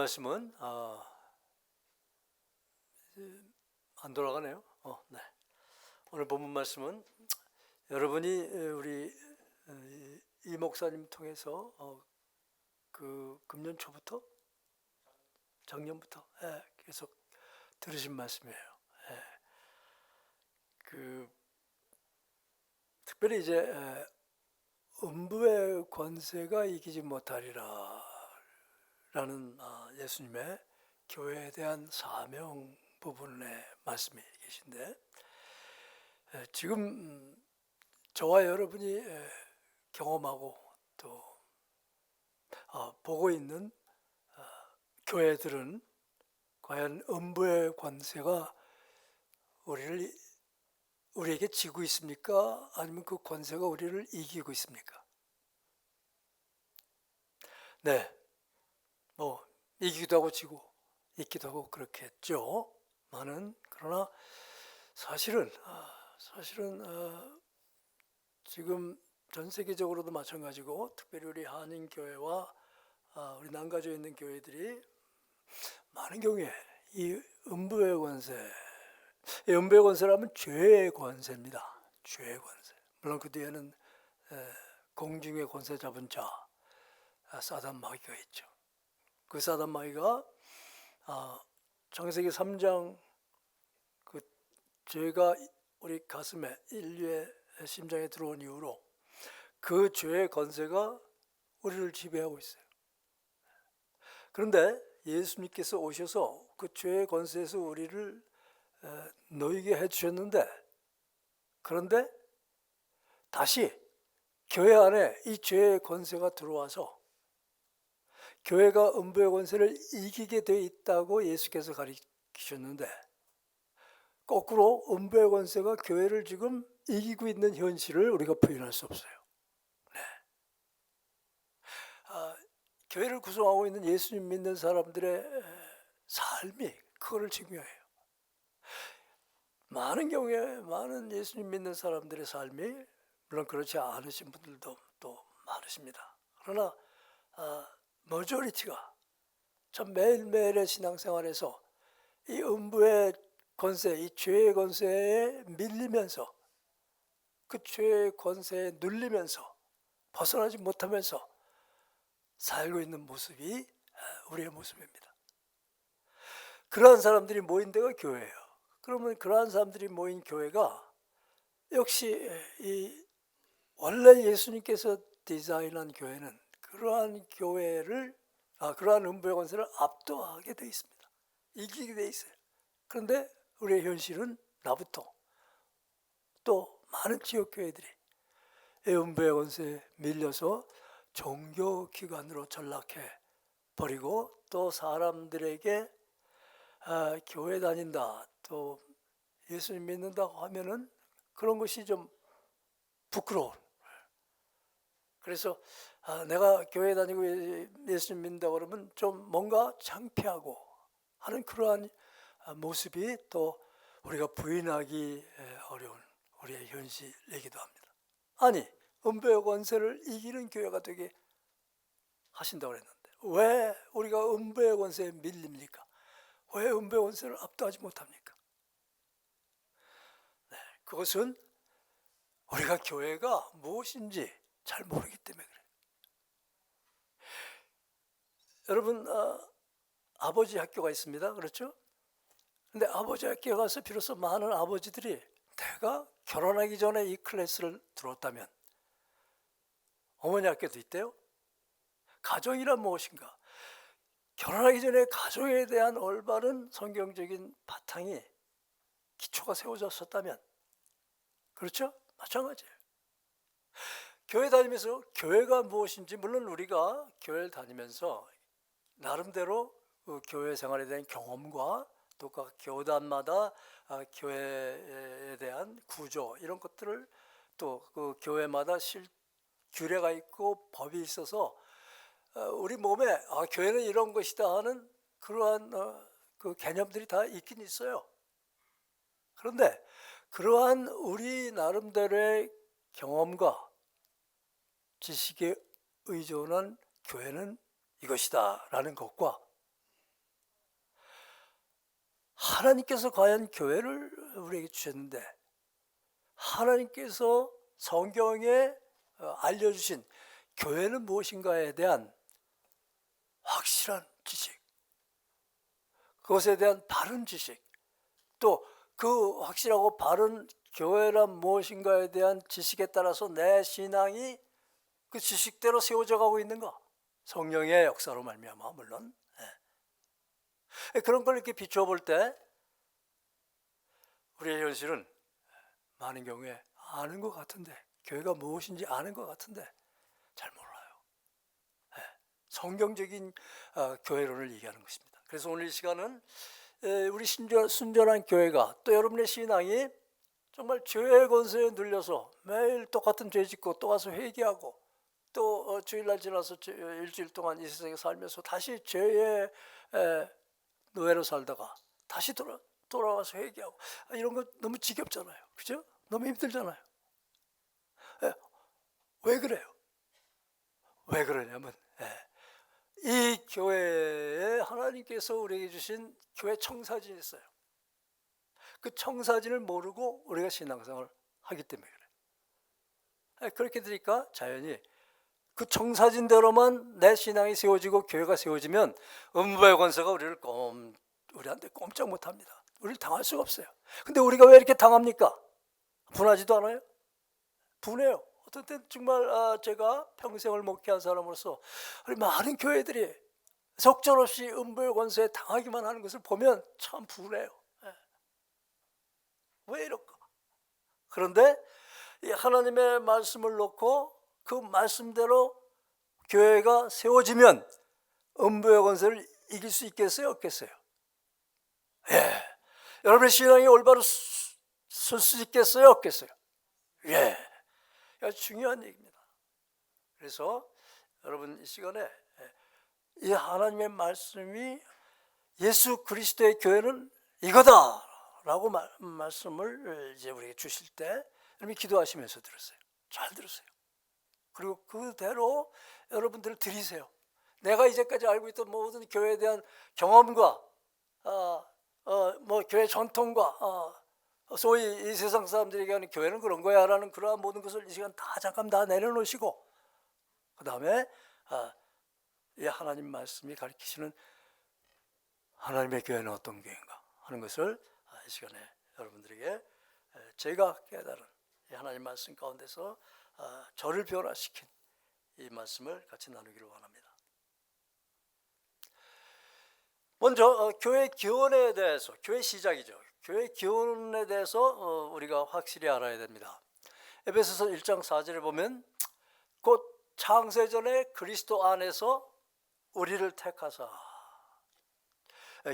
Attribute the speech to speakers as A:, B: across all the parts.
A: 말씀은 안 돌아가네요. 네. 오늘 본문 말씀은 여러분이 우리 이 목사님 통해서 그 금년 초부터 작년부터 계속 들으신 말씀이에요. 그 특별히 이제 음부의 권세가 이기지 못하리라 라는 예수님의 교회에 대한 사명 부분의 말씀이 계신데, 지금 저와 여러분이 경험하고 또 보고 있는 교회들은 과연 음부의 권세가 우리에게 지고 있습니까? 아니면 그 권세가 우리를 이기고 있습니까? 네, 뭐 이기기도 하고 지고 있기도 하고 그렇겠죠. 그러나 사실은 지금 전 세계적으로도 마찬가지고, 특별히 우리 한인교회와 우리 난가주에 있는 교회들이 많은 경우에 이 음부의 권세, 이 음부의 권세라면 죄의 권세입니다. 죄의 권세. 물론 그 뒤에는 공중의 권세 잡은 자 사단 마귀가 있죠. 그 사단 마귀가 창세기 3장 그 죄가 우리 가슴에, 인류의 심장에 들어온 이후로 그 죄의 권세가 우리를 지배하고 있어요. 그런데 예수님께서 오셔서 그 죄의 권세에서 우리를 놓이게 해주셨는데, 그런데 다시 교회 안에 이 죄의 권세가 들어와서 교회가 음부의 권세를 이기게 되어 있다고 예수께서 가르치셨는데, 거꾸로 음부의 권세가 교회를 지금 이기고 있는 현실을 우리가 부인할 수 없어요. 네. 교회를 구성하고 있는 예수님 믿는 사람들의 삶이 그거를 증명해요. 많은 경우에 많은 예수님 믿는 사람들의 삶이, 물론 그렇지 않으신 분들도 또 많으십니다. 그러나 머저리티가 참 매일매일의 신앙생활에서 이 음부의 권세, 이 죄의 권세에 밀리면서, 그 죄의 권세에 눌리면서 벗어나지 못하면서 살고 있는 모습이 우리의 모습입니다. 그러한 사람들이 모인 데가 교회예요. 그러면 그러한 사람들이 모인 교회가 역시 원래 예수님께서 디자인한 교회는 그러한 교회를, 그러한 음부의 권세를 압도하게 돼 있습니다. 이기게 돼 있어요. 그런데 우리의 현실은 나부터 또 많은 지역교회들이 음부의 권세에 밀려서 종교기관으로 전락해 버리고, 또 사람들에게 교회 다닌다, 또 예수님 믿는다고 하면은 그런 것이 좀 부끄러운, 그래서 내가 교회 다니고 예수님 믿는다고 그러면 좀 뭔가 창피하고 하는 그러한 모습이 또 우리가 부인하기 어려운 우리의 현실이기도 합니다. 아니, 음부의 권세를 이기는 교회가 되게 하신다고 그랬는데 왜 우리가 음부의 권세에 밀립니까? 왜 음부의 권세를 압도하지 못합니까? 네, 그것은 우리가 교회가 무엇인지 잘 모르기 때문에 그래요. 여러분, 아버지 학교가 있습니다. 그렇죠? 근데 아버지 학교에 가서 비로소 많은 아버지들이 내가 결혼하기 전에 이 클래스를 들었다면, 어머니 학교도 있대요. 가정이란 무엇인가? 결혼하기 전에 가정에 대한 올바른 성경적인 바탕이, 기초가 세워졌었다면, 그렇죠? 마찬가지예요. 교회 다니면서 교회가 무엇인지, 물론 우리가 교회를 다니면서 나름대로 그 교회 생활에 대한 경험과 또 각 교단마다 교회에 대한 구조, 이런 것들을, 또 그 교회마다 규례가 있고 법이 있어서 우리 몸에 교회는 이런 것이다 하는 그러한 그 개념들이 다 있긴 있어요. 그런데 그러한 우리 나름대로의 경험과 지식에 의존한 교회는 이것이다 라는 것과, 하나님께서 과연 교회를 우리에게 주셨는데, 하나님께서 성경에 알려주신 교회는 무엇인가에 대한 확실한 지식, 그것에 대한 바른 지식, 또 그 확실하고 바른 교회란 무엇인가에 대한 지식에 따라서 내 신앙이 그 지식대로 세워져 가고 있는가? 성령의 역사로 말미암아 물론. 그런 걸 이렇게 비추어 볼 때 우리의 현실은 많은 경우에 아는 것 같은데, 교회가 무엇인지 아는 것 같은데 잘 몰라요. 성경적인 교회론을 얘기하는 것입니다. 그래서 오늘 이 시간은 우리 순전한 교회가, 또 여러분의 신앙이 정말 죄의 권세에 눌려서 매일 똑같은 죄 짓고 또 와서 회개하고, 또 주일날 지나서 일주일 동안 이 세상에 살면서 다시 죄의 노예로 살다가 다시 돌아와서 회개하고, 이런 거 너무 지겹잖아요. 그죠? 너무 힘들잖아요. 왜 그래요? 왜 그러냐면 이 교회에 하나님께서 우리에게 주신 교회 청사진이 있어요. 그 청사진을 모르고 우리가 신앙생활을 하기 때문에 그래요. 그렇게 되니까 자연히 그 청사진대로만 내 신앙이 세워지고 교회가 세워지면 음부의 권세가 우리한테 꼼짝 못합니다. 우리를 당할 수가 없어요. 근데 우리가 왜 이렇게 당합니까? 분하지도 않아요? 분해요. 어떤 때 정말 제가 평생을 목회한 사람으로서 우리 많은 교회들이 속절없이 음부의 권세에 당하기만 하는 것을 보면 참 분해요. 왜 이럴까? 그런데 이 하나님의 말씀을 놓고 그 말씀대로 교회가 세워지면 음부의 권세를 이길 수 있겠어요? 없겠어요? 여러분의 신앙이 올바로 설 수 있겠어요? 없겠어요? 아주 중요한 얘기입니다. 그래서 여러분 이 시간에 이 하나님의 말씀이 예수 그리스도의 교회는 이거다라고 말씀을 이제 우리에게 주실 때 여러분이 기도하시면서 들으세요. 잘 들으세요. 그리고 그대로 여러분들 들이세요. 내가 이제까지 알고 있던 모든 교회에 대한 경험과 뭐 교회 전통과 소위 이 세상 사람들에게 하는 교회는 그런 거야 라는 그러한 모든 것을 이 시간 잠깐 다 내려놓으시고, 그 다음에 이 하나님 말씀이 가르치시는 하나님의 교회는 어떤 교회인가 하는 것을 이 시간에 여러분들에게 제가 깨달은 이 하나님 말씀 가운데서 저를 변화시킨 이 말씀을 같이 나누기를 원합니다. 먼저 교회 기원에 대해서, 교회 시작이죠. 교회 기원에 대해서 우리가 확실히 알아야 됩니다. 에베소서 1장 4절에 보면 곧 창세전에 그리스도 안에서 우리를 택하사.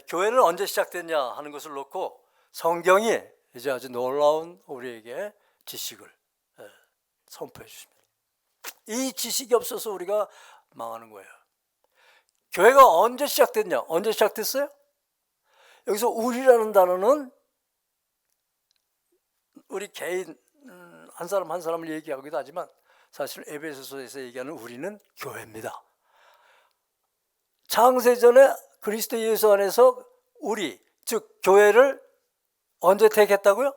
A: 교회는 언제 시작됐냐 하는 것을 놓고 성경이 이제 아주 놀라운 우리에게 지식을 선포해 주십니다. 이 지식이 없어서 우리가 망하는 거예요. 교회가 언제 시작됐냐? 언제 시작됐어요? 여기서 우리라는 단어는 우리 개인 한 사람 한 사람을 얘기하기도 하지만 사실 에베소서에서 얘기하는 우리는 교회입니다. 창세전에 그리스도 예수 안에서 우리, 즉 교회를 언제 택했다고요?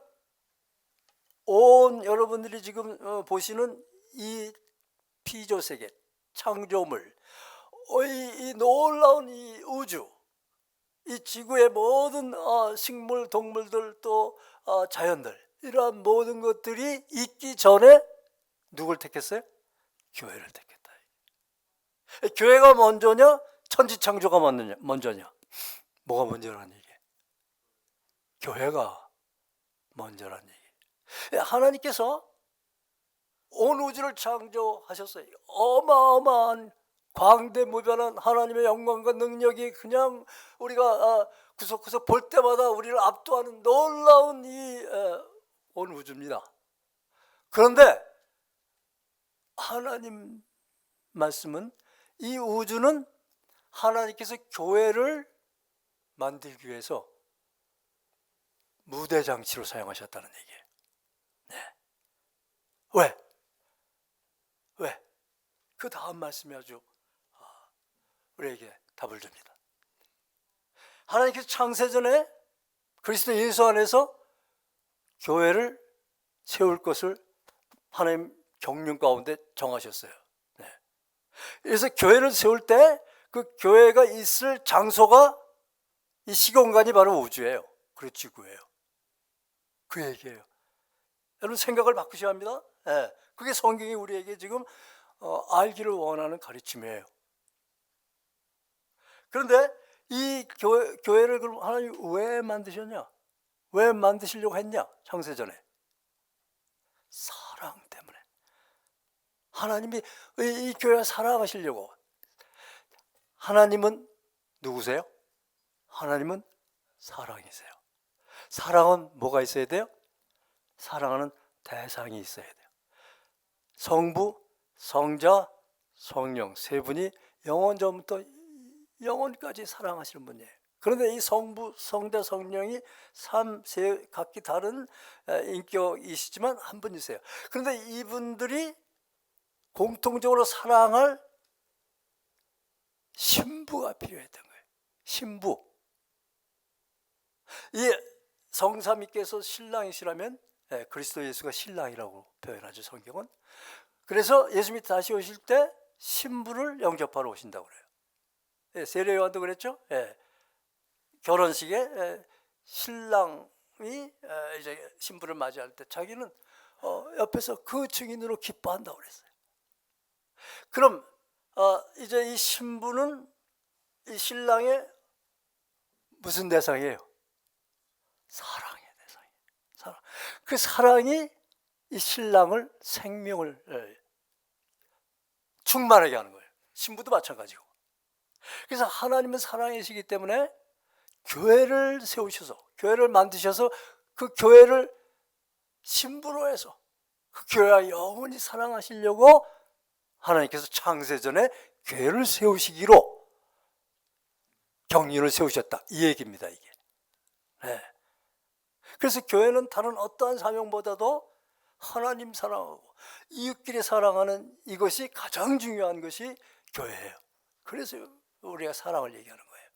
A: 온 여러분들이 지금 보시는 이 피조세계, 창조물, 이 놀라운 이 우주, 이 지구의 모든 식물, 동물들, 또 자연들, 이러한 모든 것들이 있기 전에 누굴 택했어요? 교회를 택했다. 교회가 먼저냐? 천지창조가 먼저냐? 뭐가 먼저라는 얘기예요? 교회가 먼저라는 얘기예요. 하나님께서 온 우주를 창조하셨어요. 어마어마한 광대무변한 하나님의 영광과 능력이 그냥 우리가 구석구석 볼 때마다 우리를 압도하는 놀라운 이 온 우주입니다. 그런데 하나님 말씀은 이 우주는 하나님께서 교회를 만들기 위해서 무대장치로 사용하셨다는 얘기예요. 왜? 그 다음 말씀이 아주 우리에게 답을 줍니다. 하나님께서 창세전에 그리스도 예수 안에서 교회를 세울 것을 하나님 경륜 가운데 정하셨어요. 네. 그래서 교회를 세울 때 그 교회가 있을 장소가 이 시공간이 바로 우주예요. 그리고 지구예요. 그 얘기예요. 여러분 생각을 바꾸셔야 합니다. 네. 그게 성경이 우리에게 지금 알기를 원하는 가르침이에요. 그런데 이 교회를 그럼 하나님 왜 만드셨냐? 왜 만드시려고 했냐? 창세전에 사랑 때문에. 하나님이 이 교회를 사랑하시려고. 하나님은 누구세요? 하나님은 사랑이세요. 사랑은 뭐가 있어야 돼요? 사랑하는 대상이 있어야 돼요. 성부, 성자, 성령 세 분이 영원 전부터 영원까지 사랑하시는 분이에요. 그런데 이 성부, 성자, 성령이 세 각기 다른 인격이시지만 한 분이세요. 그런데 이분들이 공통적으로 사랑할 신부가 필요했던 거예요. 신부. 이 성삼위께서 신랑이시라면 그리스도 예수가 신랑이라고 표현하죠, 성경은. 그래서 예수님이 다시 오실 때 신부를 영접하러 오신다고 그래요. 세례 요한도 그랬죠. 결혼식에 신랑이 이제 신부를 맞이할 때 자기는 옆에서 그 증인으로 기뻐한다고 그랬어요. 그럼 이제 이 신부는 이 신랑의 무슨 대상이에요? 사랑의 대상이에요. 사랑. 그 사랑이 이 신랑을 생명을 충만하게 하는 거예요. 신부도 마찬가지고. 그래서 하나님은 사랑이시기 때문에 교회를 세우셔서, 교회를 만드셔서 그 교회를 신부로 해서 그 교회와 영원히 사랑하시려고 하나님께서 창세전에 교회를 세우시기로 경륜을 세우셨다, 이 얘기입니다, 이게. 그래서 교회는 다른 어떠한 사명보다도 하나님 사랑하고 이웃끼리 사랑하는 이것이 가장 중요한 것이 교회예요. 그래서 우리가 사랑을 얘기하는 거예요.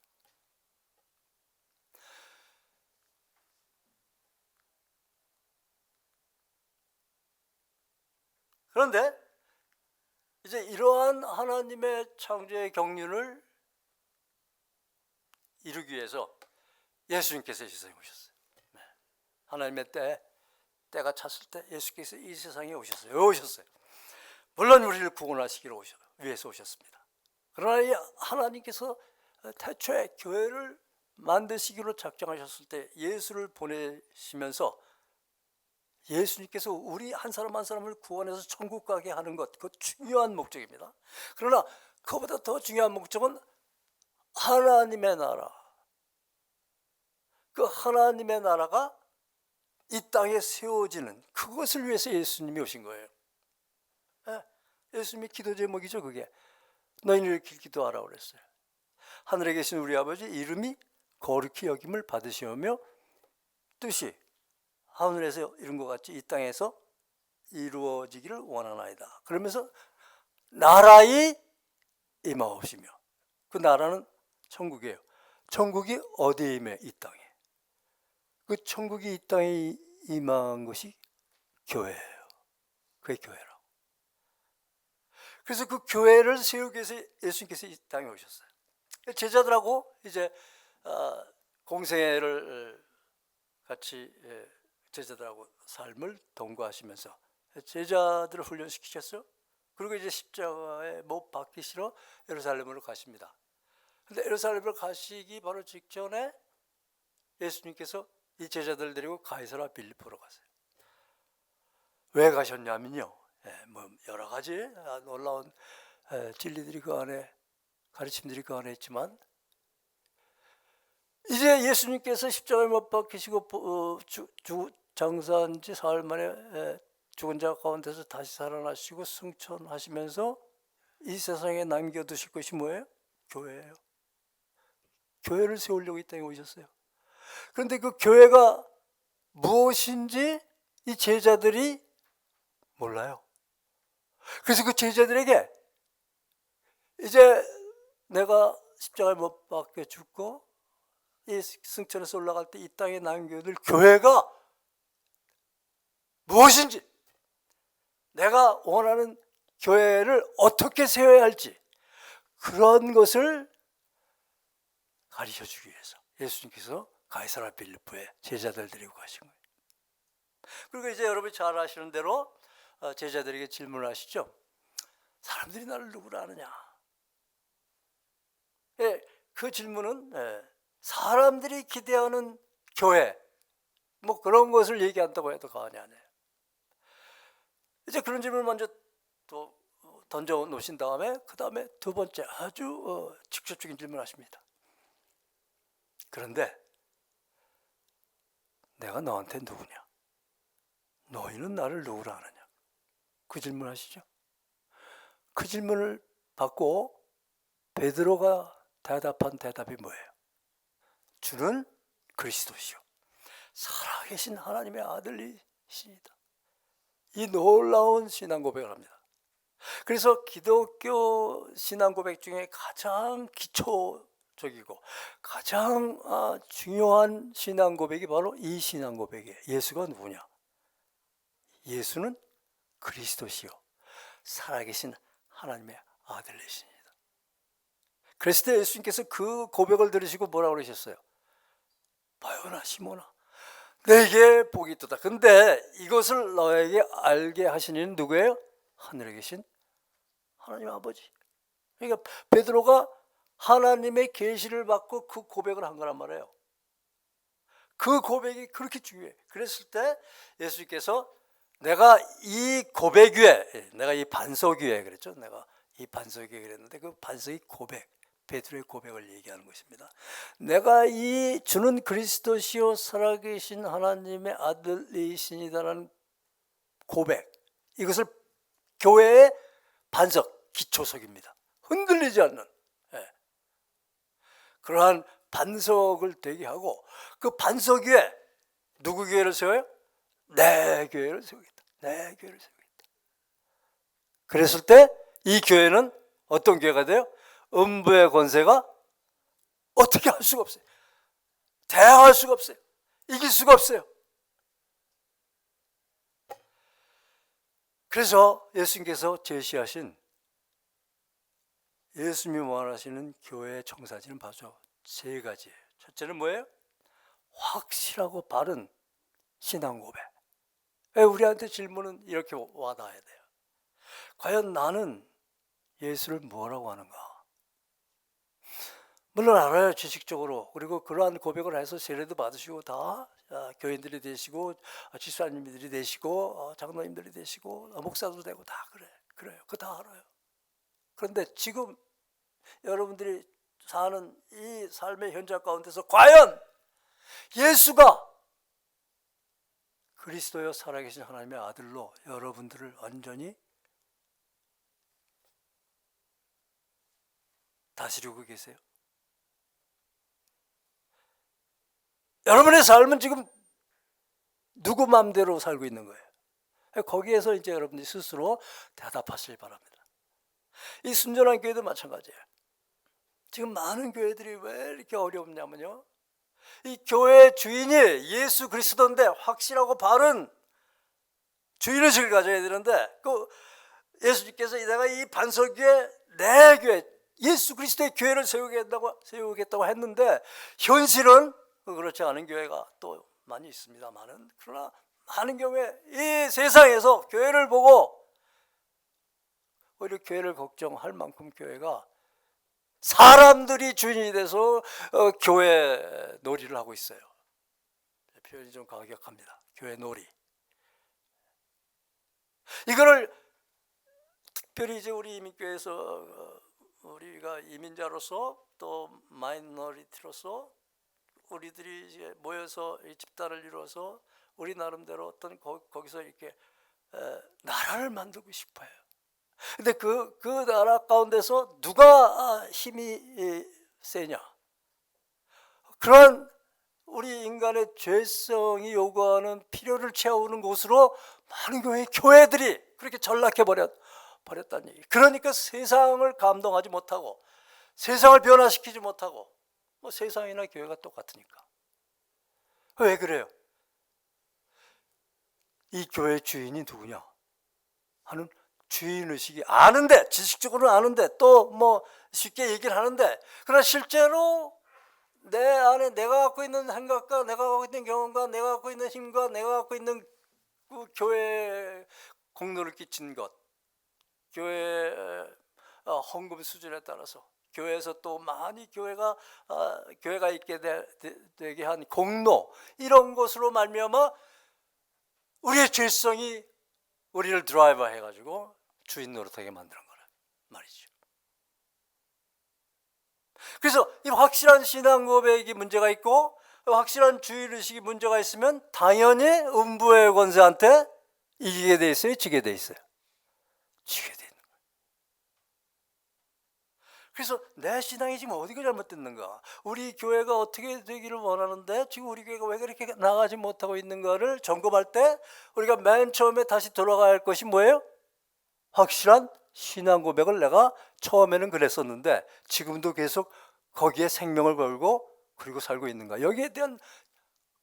A: 그런데 이제 이러한 하나님의 창조의 경륜을 이루기 위해서 예수님께서 이 세상에 오셨어요. 하나님의 때가 찼을 때 예수께서 이 세상에 오셨어요. 왜 오셨어요? 물론 우리를 구원하시기로 위해서 오셨습니다. 그러나 이 하나님께서 태초에 교회를 만드시기로 작정하셨을 때 예수를 보내시면서 예수님께서 우리 한 사람 한 사람을 구원해서 천국 가게 하는 것, 그 중요한 목적입니다. 그러나 그보다 더 중요한 목적은 하나님의 나라, 그 하나님의 나라가 이 땅에 세워지는 그것을 위해서 예수님이 오신 거예요. 예수님의 기도 제목이죠, 그게. 너희는 이렇게 기도하라고 그랬어요. 하늘에 계신 우리 아버지 이름이 거룩히 여김을 받으시오며 뜻이 하늘에서 이룬 것 같이 이 땅에서 이루어지기를 원하나이다. 그러면서 나라의 임하옵시며, 그 나라는 천국이에요. 천국이 어디에 임해? 이 땅에. 그 천국이 이 땅에 임한 것이 교회예요. 그게 교회라고. 그래서 그 교회를 세우기 위해서 예수님께서 이 땅에 오셨어요. 제자들하고 이제 공생애를 같이 제자들하고 삶을 동거하시면서 제자들을 훈련시키셨어요. 그리고 이제 십자가에 못 박히시러 예루살렘으로 가십니다. 근데 예루살렘으로 가시기 바로 직전에 예수님께서 이 제자들 데리고 가이사라 빌립보로 가세요. 왜 가셨냐면요, 뭐 여러 가지 놀라운 진리들이 그 안에, 가르침들이 그 안에 있지만, 이제 예수님께서 십자가에 못 박히시고 장사한 지 사흘 만에 죽은 자 가운데서 다시 살아나시고 승천하시면서 이 세상에 남겨두실 것이 뭐예요? 교회예요. 교회를 세우려고 이 땅에 오셨어요. 그런데 그 교회가 무엇인지 이 제자들이 몰라요. 그래서 그 제자들에게 이제 내가 십자가에 못 박혀 죽고 이 승천에서 올라갈 때 이 땅에 남겨둘 교회가 무엇인지, 내가 원하는 교회를 어떻게 세워야 할지, 그런 것을 가르쳐주기 위해서 예수님께서 가이사랴 빌립보에 제자들 데리고 가신 거예요. 그리고 이제 여러분이 잘 아시는 대로 제자들에게 질문을 하시죠. 사람들이 나를 누구라 하느냐? 예, 그 질문은 사람들이 기대하는 교회, 뭐 그런 것을 얘기한다고 해도 과언이 아니에요. 이제 그런 질문을 먼저 또 던져 놓으신 다음에 그 다음에 두 번째 아주 직접적인 질문을 하십니다. 그런데 내가 너한테 누구냐? 너희는 나를 누구라 하느냐? 그 질문 하시죠. 그 질문을 받고 베드로가 대답한 대답이 뭐예요? 주는 그리스도시요 살아계신 하나님의 아들이시니다. 이 놀라운 신앙 고백을 합니다. 그래서 기독교 신앙 고백 중에 가장 기초적이고 가장 중요한 신앙 고백이 바로 이 신앙 고백이에요. 예수가 누구냐? 예수는 그리스도시요 살아계신 하나님의 아들이십니다. 그랬을 때 예수님께서 그 고백을 들으시고 뭐라고 그러셨어요? 바요나 시몬아, 내게 복이 있도다. 근데 이것을 너에게 알게 하신 이는 누구예요? 하늘에 계신 하나님 아버지. 그러니까 베드로가 하나님의 계시를 받고 그 고백을 한 거란 말이에요. 그 고백이 그렇게 중요해. 그랬을 때 예수님께서 내가 이 고백 위에, 내가 이 반석 위에 그랬죠. 내가 이 반석 위에 그랬는데 그 반석이 고백, 베드로의 고백을 얘기하는 것입니다. 내가 이 주는 그리스도시요 살아계신 하나님의 아들이시니다라는 고백, 이것을 교회의 반석, 기초석입니다. 흔들리지 않는 그러한 반석을 되게 하고 그 반석 위에 누구 교회를 세워요? 내 교회를 세우겠다. 내 교회를 세우겠다. 그랬을 때 이 교회는 어떤 교회가 돼요? 음부의 권세가 어떻게 할 수가 없어요. 대항할 수가 없어요. 이길 수가 없어요. 그래서 예수님께서 제시하신 예수님이 원하시는 교회의 정사진은 바로 세 가지예요. 첫째는 뭐예요? 확실하고 바른 신앙 고백. 우리한테 질문은 이렇게 와닿아야 돼요. 과연 나는 예수를 뭐라고 하는가? 물론 알아요, 지식적으로. 그리고 그러한 고백을 해서 세례도 받으시고 다 교인들이 되시고 집사님들이 되시고 장로님들이 되시고 목사도 되고 다 그래요. 그거 다 알아요. 그런데 지금 여러분들이 사는 이 삶의 현장 가운데서 과연 예수가 그리스도여 살아계신 하나님의 아들로 여러분들을 완전히 다스리고 계세요? 여러분의 삶은 지금 누구 마음대로 살고 있는 거예요? 거기에서 이제 여러분들이 스스로 대답하시기 바랍니다. 이 순전한 교회도 마찬가지예요. 지금 많은 교회들이 왜 이렇게 어렵냐면요, 이 교회의 주인이 예수 그리스도인데 확실하고 바른 주인의식을 가져야 되는데 그 예수님께서 내가 이 반석 위에 내 교회 예수 그리스도의 교회를 세우겠다고 했는데 현실은 그렇지 않은 교회가 또 많이 있습니다만은, 그러나 많은 경우에 이 세상에서 교회를 보고 오히려 교회를 걱정할 만큼 교회가 사람들이 주인이 돼서 교회 놀이를 하고 있어요. 표현이 좀 가격합니다. 교회 놀이. 이거를 특별히 이제 우리 이민교회에서 우리가 이민자로서 또 마이너리티로서 우리들이 이제 모여서 이 집단을 이루어서 우리 나름대로 어떤 거기서 이렇게 나라를 만들고 싶어요. 근데 그 나라 가운데서 누가 힘이 세냐? 그런 우리 인간의 죄성이 요구하는 필요를 채우는 곳으로 많은 교회들이 그렇게 전락해 버렸다는 얘기. 그러니까 세상을 감동하지 못하고 세상을 변화시키지 못하고 뭐 세상이나 교회가 똑같으니까. 왜 그래요? 이 교회 주인이 누구냐 하는 주인의식이 아는데, 지식적으로는 아는데, 또 뭐 쉽게 얘기를 하는데, 그러나 실제로 내 안에 내가 갖고 있는 생각과 내가 갖고 있는 경험과 내가 갖고 있는 힘과 내가 갖고 있는 그 교회에 공로를 끼친 것, 교회 헌금 수준에 따라서, 교회에서 또 많이 교회가 있게 되게 한 공로, 이런 것으로 말미암아 우리의 죄성이 우리를 드라이버 해가지고 주인 노릇하게 만드는 거란 말이죠. 그래서 이 확실한 신앙 고백이 문제가 있고 확실한 주의의식이 문제가 있으면 당연히 음부의 권세한테 이기게 돼 있어요, 지게 돼 있어요? 지게 돼 있는 거예요. 그래서 내 신앙이 지금 어디가 잘못됐는가, 우리 교회가 어떻게 되기를 원하는데 지금 우리 교회가 왜 그렇게 나가지 못하고 있는가를 점검할 때 우리가 맨 처음에 다시 돌아가야 할 것이 뭐예요? 확실한 신앙 고백을 내가 처음에는 그랬었는데 지금도 계속 거기에 생명을 걸고 그리고 살고 있는가, 여기에 대한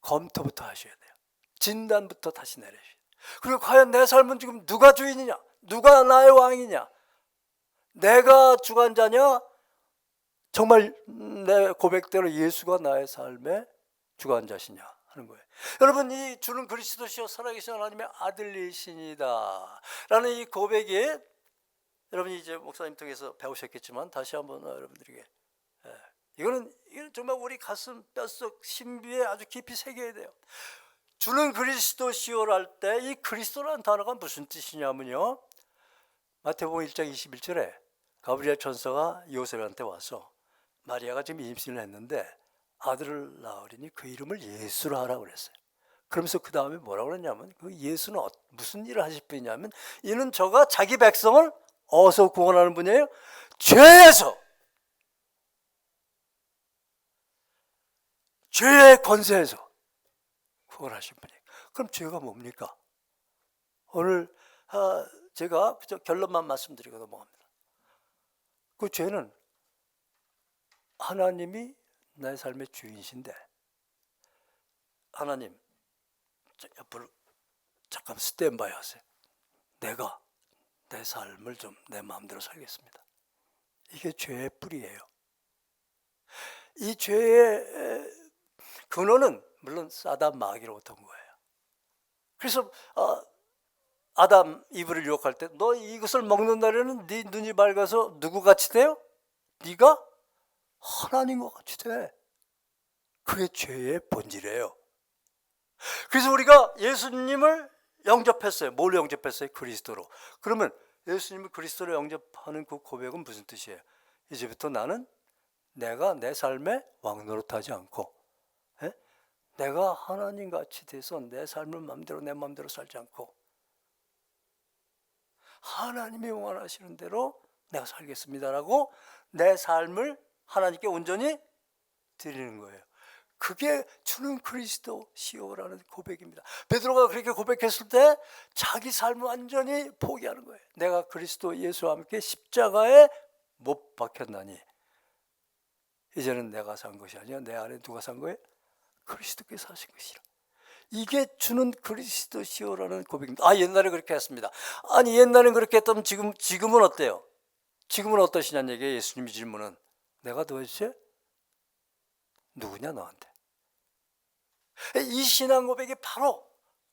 A: 검토부터 하셔야 돼요. 진단부터 다시 내려셔야 돼요. 그리고 과연 내 삶은 지금 누가 주인이냐, 누가 나의 왕이냐, 내가 주관자냐, 정말 내 고백대로 예수가 나의 삶의 주관자시냐 하는 거예요. 여러분, 이 주는 그리스도시요 살아계신 하나님의 아들이시니다 라는 이 고백이, 여러분이 이제 목사님 통해서 배우셨겠지만 다시 한번 여러분들에게, 이거는 정말 우리 가슴 뼛속 신비에 아주 깊이 새겨야 돼요. 주는 그리스도시요를 할 때 이 그리스도라는 단어가 무슨 뜻이냐면요, 마태복음 1장 21절에 가브리엘 천사가 요셉한테 와서 마리아가 지금 임신을 했는데 아들을 낳으리니 그 이름을 예수라 하라고 그랬어요. 그러면서 그 다음에 뭐라고 그랬냐면, 그 예수는 무슨 일을 하실 분이냐면 이는 저가 자기 백성을 어디서 구원하는 분이에요? 죄에서, 죄의 권세에서 구원하신 분이에요. 그럼 죄가 뭡니까? 오늘 제가 결론만 말씀드리고 넘어갑니다. 그 죄는 하나님이 내 삶의 주인이신데, 하나님 옆으로 잠깐 스탠바이 하세요. 내가 내 삶을 좀 내 마음대로 살겠습니다. 이게 죄의 뿌리예요. 이 죄의 근원은 물론 사단 마귀로부터 온 거예요. 그래서 아담 이브를 유혹할 때 너 이것을 먹는 날에는 네 눈이 밝아서 누구같이 돼요? 네가 하나님과 같이 돼. 그게 죄의 본질이에요. 그래서 우리가 예수님을 영접했어요. 뭘 영접했어요? 그리스도로. 그러면 예수님을 그리스도로 영접하는 그 고백은 무슨 뜻이에요? 이제부터 나는 내가 내 삶에 왕노릇하지 않고, 내가 하나님같이 돼서 내 삶을 마음대로 내 마음대로 살지 않고 하나님이 원하시는 대로 내가 살겠습니다라고 내 삶을 하나님께 온전히 드리는 거예요. 그게 주는 그리스도시요라는 고백입니다. 베드로가 그렇게 고백했을 때 자기 삶을 완전히 포기하는 거예요. 내가 그리스도 예수와 함께 십자가에 못 박혔나니 이제는 내가 산 것이 아니라 내 안에 누가 산 거예요? 그리스도께서 하신 것이라. 이게 주는 그리스도시요라는 고백입니다. 옛날에 그렇게 했습니다. 아니 옛날엔 그렇게 했다면 지금은 어때요? 지금은 어떠시냐는 얘기예요. 예수님이 질문은 내가 도대체 누구냐 너한테. 이 신앙 고백이 바로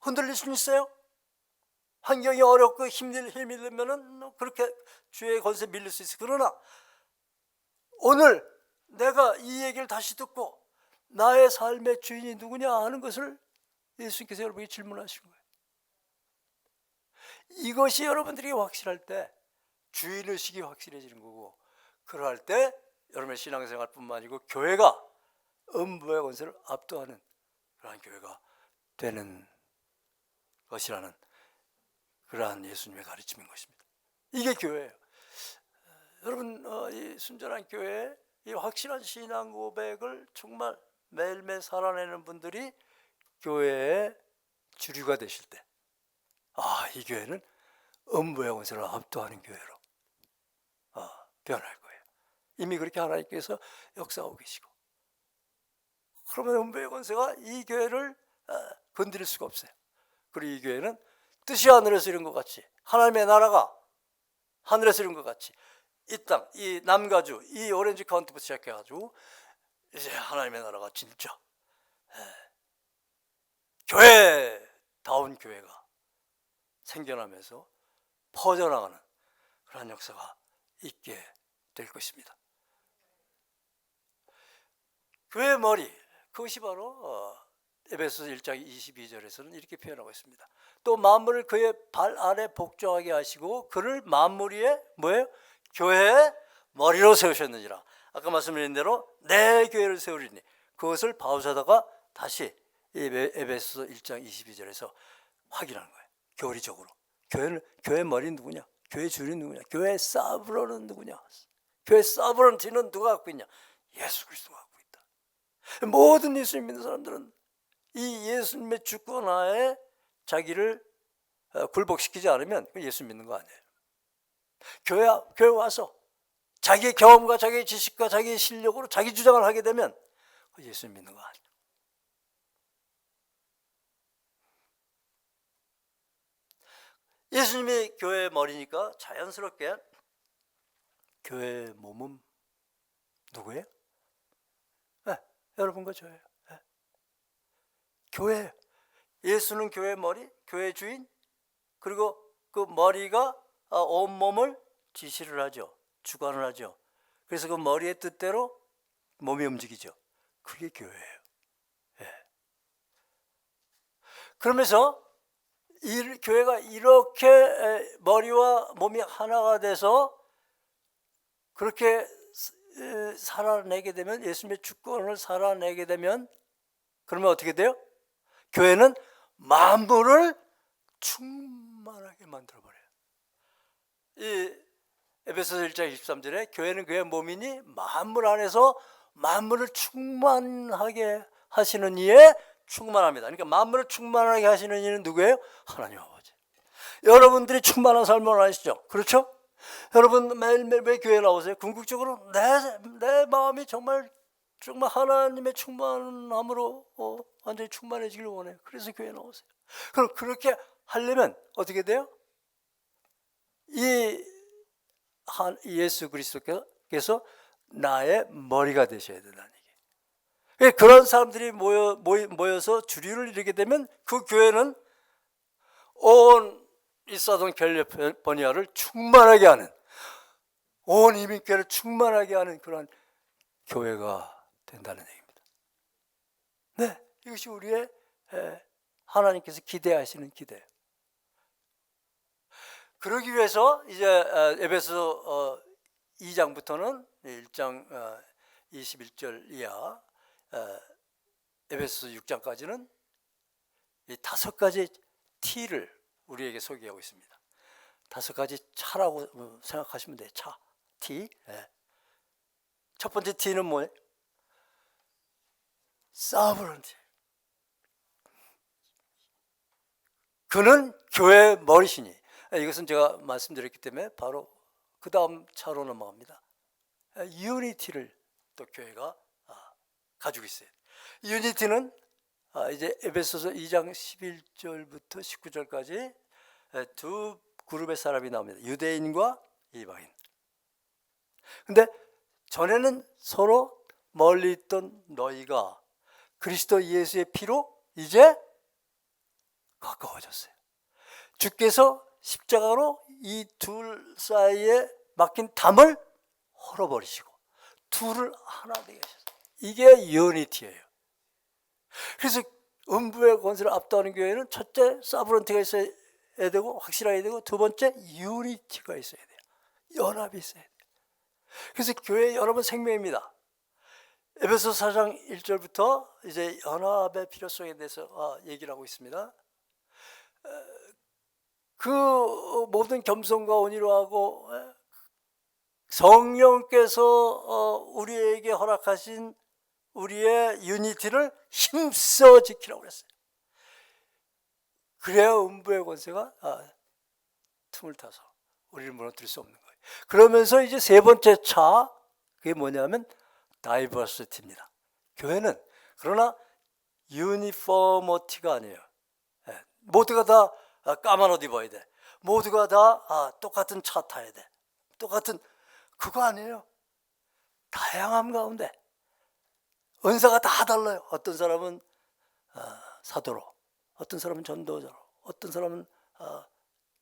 A: 흔들릴 수 있어요. 환경이 어렵고 힘이 들면은 그렇게 주의 권세 밀릴 수 있어요. 그러나 오늘 내가 이 얘기를 다시 듣고 나의 삶의 주인이 누구냐 하는 것을 예수님께서 여러분에게 질문하신 거예요. 이것이 여러분들이 확실할 때 주인의식이 확실해지는 거고, 그러할 때 여러분의 신앙생활뿐만 아니고 교회가 음부의 권세를 압도하는 그러한 교회가 되는 것이라는 그러한 예수님의 가르침인 것입니다. 이게 교회예요. 여러분, 이 순전한 교회, 이 확실한 신앙 고백을 정말 매일매일 살아내는 분들이 교회의 주류가 되실 때, 이 교회는 음부의 권세를 압도하는 교회로 변할 거예요. 이미 그렇게 하나님께서 역사하고 계시고, 그러면 음부의 권세가 이 교회를 건드릴 수가 없어요. 그리고 이 교회는 뜻이 하늘에서 이룬 것 같이, 하나님의 나라가 하늘에서 이룬 것 같이 이 땅, 이 남가주, 이 오렌지 카운티부터 시작해가지고 이제 하나님의 나라가 진짜 교회다운 교회가 생겨나면서 퍼져나가는 그런 역사가 있게 될 것입니다. 교회의 머리, 그것이 바로 에베소서 1장 22절에서는 이렇게 표현하고 있습니다. 또 만물을 그의 발 아래 복종하게 하시고 그를 만물 위에 뭐예요? 교회의 머리로 세우셨느니라. 아까 말씀드린 대로 내 교회를 세우리니, 그것을 바울사도가 다시 에베소서 1장 22절에서 확인하는 거예요. 교리적으로 교회 머리는 누구냐? 교회 주인은 누구냐? 교회 사브로는 누구냐? 교회 사브로는 뒤는 누가 갖고 있냐? 예수 그리스도가 갖고 있다. 모든 예수님 믿는 사람들은 이 예수님의 주권 하에 자기를 굴복시키지 않으면 예수 믿는 거 아니에요. 교회 와서 자기의 경험과 자기의 지식과 자기의 실력으로 자기 주장을 하게 되면 예수 믿는 거 아니에요. 예수님이 교회의 머리니까 자연스럽게 교회의 몸은 누구예요? 네, 여러분과 저예요. 네. 교회. 예수는 교회의 머리, 교회의 주인, 그리고 그 머리가 온몸을 지시를 하죠. 주관을 하죠. 그래서 그 머리의 뜻대로 몸이 움직이죠. 그게 교회예요. 네. 그러면서 이 교회가 이렇게 머리와 몸이 하나가 돼서 그렇게 살아내게 되면, 예수님의 주권을 살아내게 되면, 그러면 어떻게 돼요? 교회는 만물을 충만하게 만들어버려요. 이 에베소서 1장 23절에 교회는 그의 몸이니 만물 안에서 만물을 충만하게 하시는 이에 충만합니다. 그러니까 만물을 충만하게 하시는 이는 누구예요? 하나님 아버지. 여러분들이 충만한 삶을 원하시죠? 그렇죠? 여러분 매일매일 교회에 나오세요. 궁극적으로 내 마음이 정말 하나님의 충만함으로 완전히 충만해지길 원해요. 그래서 교회에 나오세요. 그럼 그렇게 하려면 어떻게 돼요? 이 예수 그리스도께서 나의 머리가 되셔야 된다는 얘기예요. 그런 사람들이 모여서 주류를 이루게 되면 그 교회는 온 이사동 캘리포니아를 충만하게 하는, 온 이민교회를 충만하게 하는 그런 교회가 된다는 얘기입니다. 네, 이것이 우리의 하나님께서 기대하시는 기대예요. 그러기 위해서 이제 에베소 2장부터는 1장 21절 이하, 에베소 6장까지는 이 5가지 T를 우리에게 소개하고 있습니다. 5가지 차라고 생각하시면 돼요. 차, T. 첫 번째 T는 뭐예요? 사브런티. 그는 교회의 머리시니. 이것은 제가 말씀드렸기 때문에 바로 그 다음 차로 넘어갑니다. 유니티를 또 교회가 가지고 있어요. 유니티는 이제 에베소서 2장 11절부터 19절까지 두 그룹의 사람이 나옵니다. 유대인과 이방인. 근데 전에는 서로 멀리 있던 너희가 그리스도 예수의 피로 이제 가까워졌어요. 주께서 십자가로 이 둘 사이에 막힌 담을 헐어버리시고 둘을 하나 되게 하셨어요. 이게 유니티예요. 그래서 음부의 권세를 압도하는 교회는 첫째 사브런티가 있어야 되고 확실해야 되고, 두 번째 유니티가 있어야 돼요. 연합이 있어야 돼요. 그래서 교회의 연합은 생명입니다. 에베소 4장 1절부터 이제 연합의 필요성에 대해서 얘기를 하고 있습니다. 그 모든 겸손과 온유로 하고 성령께서 우리에게 허락하신 우리의 유니티를 힘써 지키라고 그랬어요. 그래야 음부의 권세가 틈을 타서 우리를 무너뜨릴 수 없는 거예요. 그러면서 이제 세 번째 차, 그게 뭐냐면 다이버시티입니다. 교회는 그러나 유니포머티가 아니에요. 모두가 다 까만 옷 입어야 돼. 모두가 다 똑같은 차 타야 돼. 똑같은 그거 아니에요. 다양함 가운데 은사가 다 달라요. 어떤 사람은 사도로, 어떤 사람은 전도자로, 어떤 사람은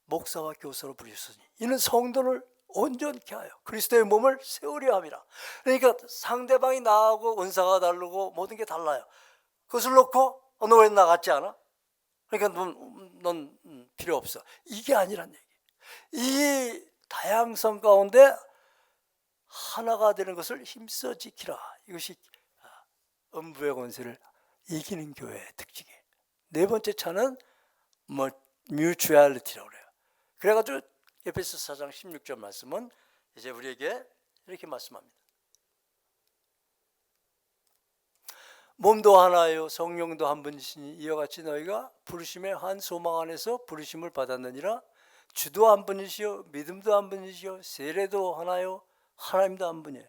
A: 목사와 교사로 부르셨으니 이는 성도를 온전케 하여 그리스도의 몸을 세우려 함이라. 그러니까 상대방이 나하고 은사가 다르고 모든 게 달라요. 그것을 놓고 너 왜 나같지 않아? 그러니까 넌 필요 없어. 이게 아니란 얘기. 이 다양성 가운데 하나가 되는 것을 힘써 지키라. 이것이 음부의 권세를 이기는 교회의 특징이에요. 네 번째 차는 뮤추얼리티라고 그래요. 그래가지고 에베소 4장 16절 말씀은 이제 우리에게 이렇게 말씀합니다. 몸도 하나요 성령도 한 분이시니 이와 같이 너희가 부르심의 한 소망 안에서 부르심을 받았느니라. 주도 한 분이시요 믿음도 한 분이시요 세례도 하나요 하나님도 한 분이에요.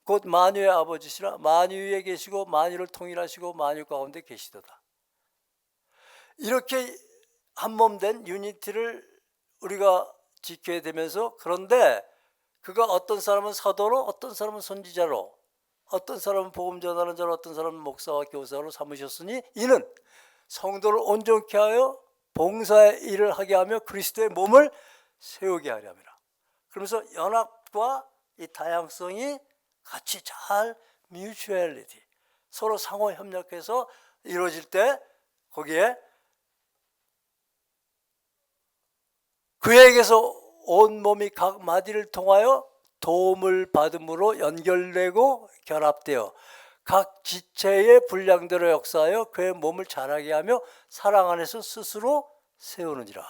A: 곧 만유의 아버지시라. 만유 위에 계시고 만유를 통일하시고 만유 가운데 계시도다. 이렇게 한 몸 된 유니티를 우리가 지켜야 되면서, 그런데 그가 어떤 사람은 사도로, 어떤 사람은 선지자로, 어떤 사람은 복음 전하는 자로, 어떤 사람은 목사와 교사로 삼으셨으니 이는 성도를 온전케 하여 봉사의 일을 하게 하며 그리스도의 몸을 세우게 하려 함이라. 그러면서 연합과 이 다양성이 같이 잘 뮤추얼리티, 서로 상호 협력해서 이루어질 때 거기에 그에게서 온 몸이 각 마디를 통하여 도움을 받음으로 연결되고 결합되어 각 지체의 분량대로 역사하여 그의 몸을 자라게 하며 사랑 안에서 스스로 세우느니라.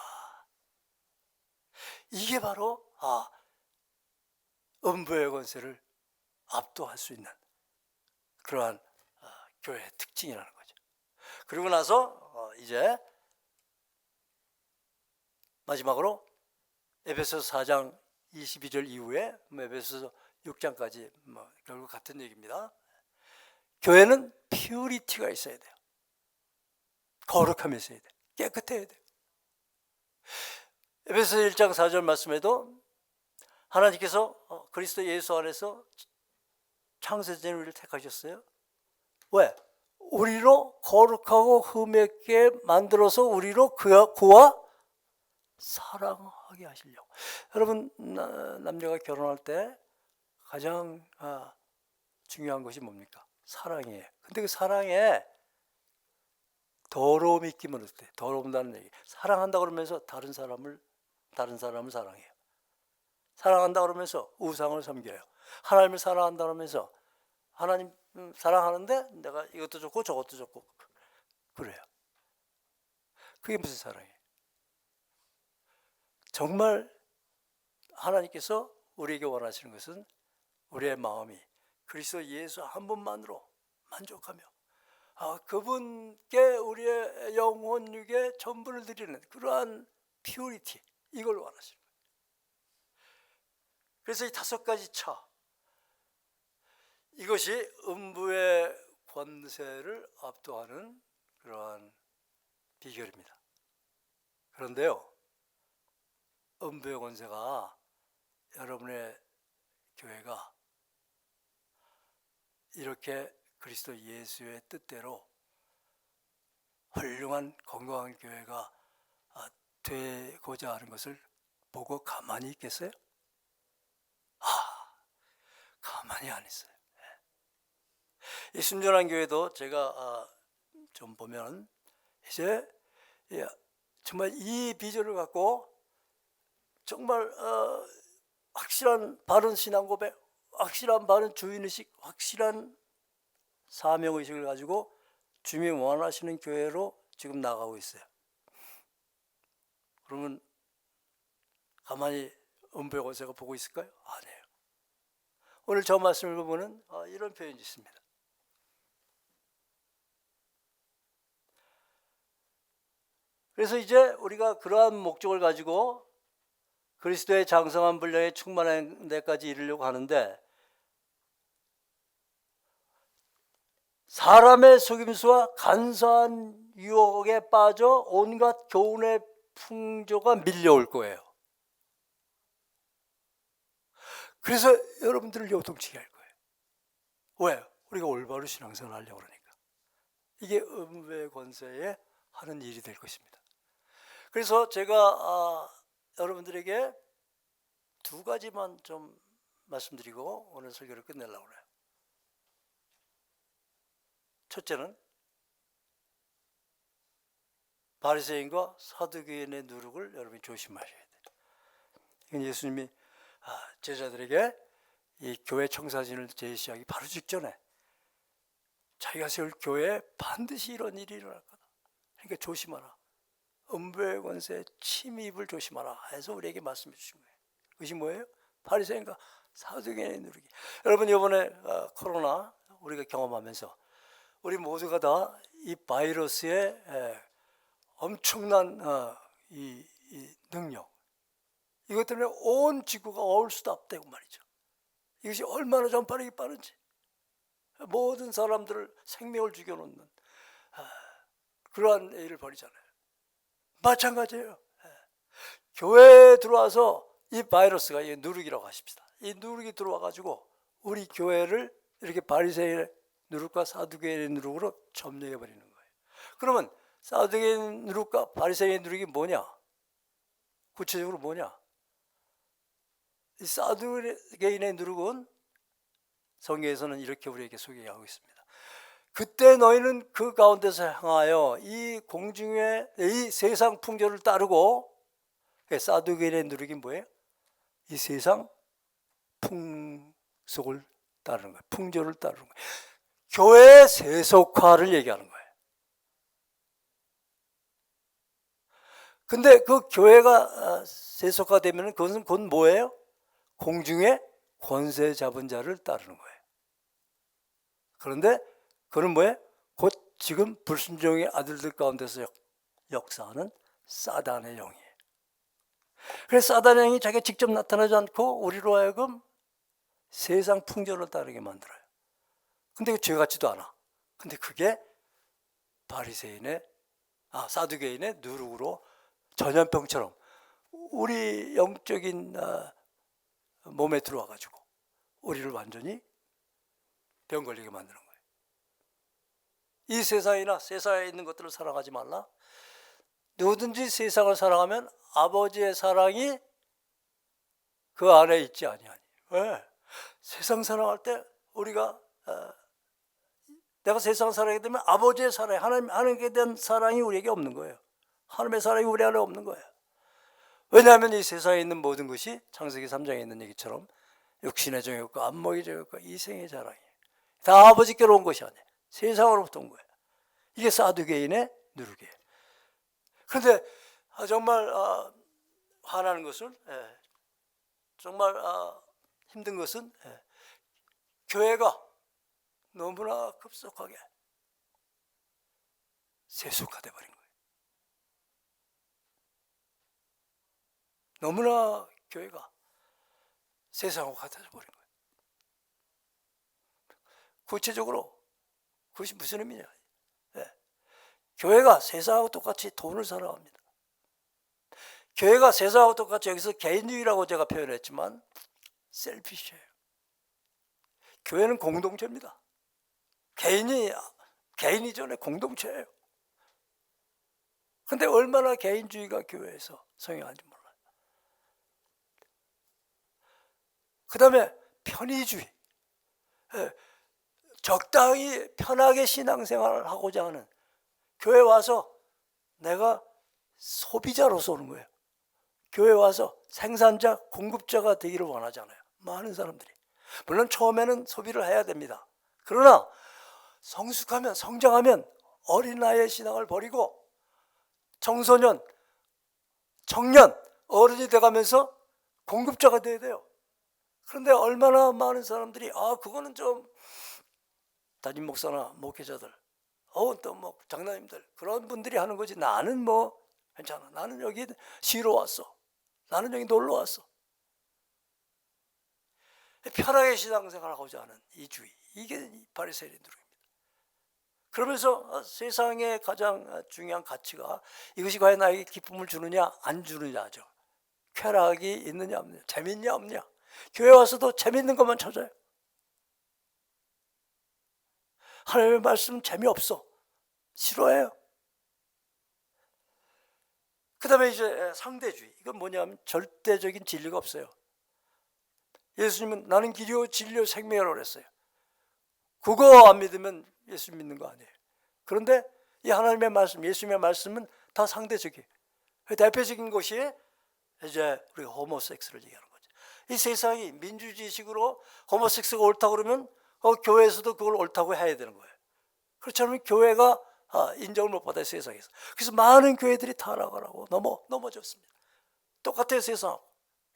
A: 이게 바로 음부의 권세를 압도할 수 있는 그러한 교회의 특징이라는 거죠. 그리고 나서 이제 마지막으로 에베소서 4장 22절 이후에 에베소서 6장까지 결국 같은 얘기입니다. 교회는 퓨리티가 있어야 돼요. 거룩함이 있어야 돼요. 깨끗해야 돼요. 에베소서 1장 4절 말씀에도 하나님께서 그리스도 예수 안에서 창세전 우리를 택하셨어요. 왜? 우리로 거룩하고 흠없게 만들어서 우리로 그와 사랑하게 하시려고. 여러분, 남녀가 결혼할 때 가장 중요한 것이 뭡니까? 사랑이에요. 근데 그 사랑에 더러움이 끼면 어때? 더러운다는 얘기. 사랑한다 그러면서 다른 사람을 사랑해요. 사랑한다 그러면서 우상을 섬겨요. 하나님을 사랑한다 그러면서 하나님 사랑하는데 내가 이것도 좋고 저것도 좋고 그래요. 그게 무슨 사랑이에요? 정말 하나님께서 우리에게 원하시는 것은 우리의 마음이 그리스도 예수 한 분만으로 만족하며 그분께 우리의 영혼 육의 전부를 드리는 그러한 퓨리티, 이걸 원하시는 거예요. 그래서 이 5가지 차, 이것이 음부의 권세를 압도하는 그러한 비결입니다. 그런데요, 음부의 권세가 여러분의 교회가 이렇게 그리스도 예수의 뜻대로 훌륭한 건강한 교회가 되고자 하는 것을 보고 가만히 있겠어요? 가만히 안 있어요. 이 순전한 교회도 제가 좀 보면 이제 정말 이 비전을 갖고 정말 확실한 바른 신앙 고백, 확실한 바른 주인의식, 확실한 사명의식을 가지고 주님이 원하시는 교회로 지금 나가고 있어요. 그러면 가만히 음부의 권세가 보고 있을까요? 아니에요. 오늘 저 말씀을 보면 이런 표현이 있습니다. 그래서 이제 우리가 그러한 목적을 가지고 그리스도의 장성한 분량에 충만한 데까지 이르려고 하는데, 사람의 속임수와 간사한 유혹에 빠져 온갖 교훈의 풍조가 밀려올 거예요. 그래서 여러분들을 요동치게 할 거예요. 왜? 우리가 올바로 신앙생활을 하려고 그러니까. 이게 음부의 권세에 하는 일이 될 것입니다. 그래서 제가 여러분들에게 두 가지만 좀 말씀드리고 오늘 설교를 끝내려고 그래요. 첫째는 바리새인과 사두개인의 누룩을 여러분이 조심하셔야 돼요. 이건 예수님이 제자들에게 이 교회 청사진을 제시하기 바로 직전에 자기가 세울 교회에 반드시 이런 일이 일어날 거다. 그러니까 조심하라. 음부의 권세에 침입을 조심하라 해서 우리에게 말씀해 주신 거예요. 그것이 뭐예요? 바리새인과 사두개인의 누룩이. 여러분 이번에 코로나 우리가 경험하면서 우리 모두가 다 이 바이러스의 엄청난 이 능력, 이것 때문에 온 지구가 어울 수도 없다고 말이죠. 이것이 얼마나 전파력이 빠른지, 모든 사람들을 생명을 죽여놓는 그러한 일을 벌이잖아요. 마찬가지예요. 교회에 들어와서 이 바이러스가, 이 누룩이라고 하십시다. 이 누룩이 들어와가지고 우리 교회를 이렇게 바리새인의 누룩과 사두개인의 누룩으로 점령해버리는 거예요. 그러면 사두개인 누룩과 바리새인의 누룩이 뭐냐? 구체적으로 뭐냐? 이 사두개인의 누룩은 성경에서는 이렇게 우리에게 소개하고 있습니다. 그때 너희는 그 가운데서 행하여 이 공중의 이 세상 풍조를 따르고, 사두개인의 누룩이 뭐예요? 이 세상 풍속을 따르는 거예요. 풍조를 따르는 거예요. 교회의 세속화를 얘기하는 거예요. 근데 그 교회가 세속화되면 그것은 곧 뭐예요? 공중의 권세 잡은 자를 따르는 거예요. 그런데 그는 뭐예요? 곧 지금 불순종의 아들들 가운데서 역사하는 사단의 영이에요. 그래서 사단의 영이 자기가 직접 나타나지 않고 우리로 하여금 세상 풍조를 따르게 만들어요. 근데 죄 같지도 않아. 근데 그게 바리새인의 사두개인의 누룩으로 전염병처럼 우리 영적인 몸에 들어와가지고 우리를 완전히 병 걸리게 만드는 거예요. 이 세상이나 세상에 있는 것들을 사랑하지 말라. 누구든지 세상을 사랑하면 아버지의 사랑이 그 안에 있지 아니하니. 왜? 세상 사랑할 때 우리가 내가 세상 사랑하게 되면 아버지의 사랑, 하나님께 대한 사랑이 우리에게 없는 거예요. 하나님의 사랑이 우리 안에 없는 거예요. 왜냐하면 이 세상에 있는 모든 것이 창세기 3장에 있는 얘기처럼 육신의 정욕과 안목의 정욕과 이생의 자랑이에요. 다 아버지께로 온 것이 아니에요. 세상으로부터 온 거예요. 이게 사두개인의 누룩이에요. 그런데 정말 화나는 것은, 정말 힘든 것은 교회가 너무나 급속하게 세속화돼 버린 거예요. 너무나 교회가 세상화돼 버린 거예요. 구체적으로 그것이 무슨 의미냐? 교회가 세상하고 똑같이 돈을 사랑합니다. 교회가 세상하고 똑같이, 여기서 개인주의라고 제가 표현했지만 셀피시해요. 교회는 공동체입니다. 개인이 전에 공동체예요. 그런데 얼마나 개인주의가 교회에서 성행하는지 몰라요. 그 다음에 편의주의, 적당히 편하게 신앙생활을 하고자 하는, 교회 와서 내가 소비자로서 오는 거예요. 교회 와서 생산자, 공급자가 되기를 원하잖아요. 많은 사람들이. 물론 처음에는 소비를 해야 됩니다. 그러나 성숙하면, 성장하면 어린아이의 신앙을 버리고 청소년, 청년, 어른이 돼가면서 공급자가 돼야 돼요. 그런데 얼마나 많은 사람들이 그거는 좀 담임 목사나 목회자들, 또 뭐 장로님들, 그런 분들이 하는 거지, 나는 뭐 괜찮아, 나는 여기 쉬러 왔어, 나는 여기 놀러 왔어. 편하게 신앙생활하고자 하는 이 주의, 이게 바리새인의 누룩입니다. 그러면서 세상의 가장 중요한 가치가 이것이 과연 나에게 기쁨을 주느냐 안 주느냐죠. 쾌락이 있느냐 없느냐, 재밌냐 없느냐. 교회 와서도 재밌는 것만 찾아요. 하나님의 말씀 재미없어, 싫어해요. 그 다음에 이제 상대주의. 이건 뭐냐면 절대적인 진리가 없어요. 예수님은 나는 길이요 진리요 생명이라고 그랬어요. 그거 안 믿으면 예수 믿는 거 아니에요. 그런데 이 하나님의 말씀, 예수님의 말씀은 다 상대적이에요. 대표적인 것이 이제 우리가 호모섹스를 얘기하는 거죠. 이 세상이 민주주의식으로 호모섹스가 옳다고 그러면 교회에서도 그걸 옳다고 해야 되는 거예요. 그렇지 않으면 교회가 인정을 못 받아요, 세상에서. 그래서 많은 교회들이 타락을 하고 넘어졌습니다. 똑같아요, 세상.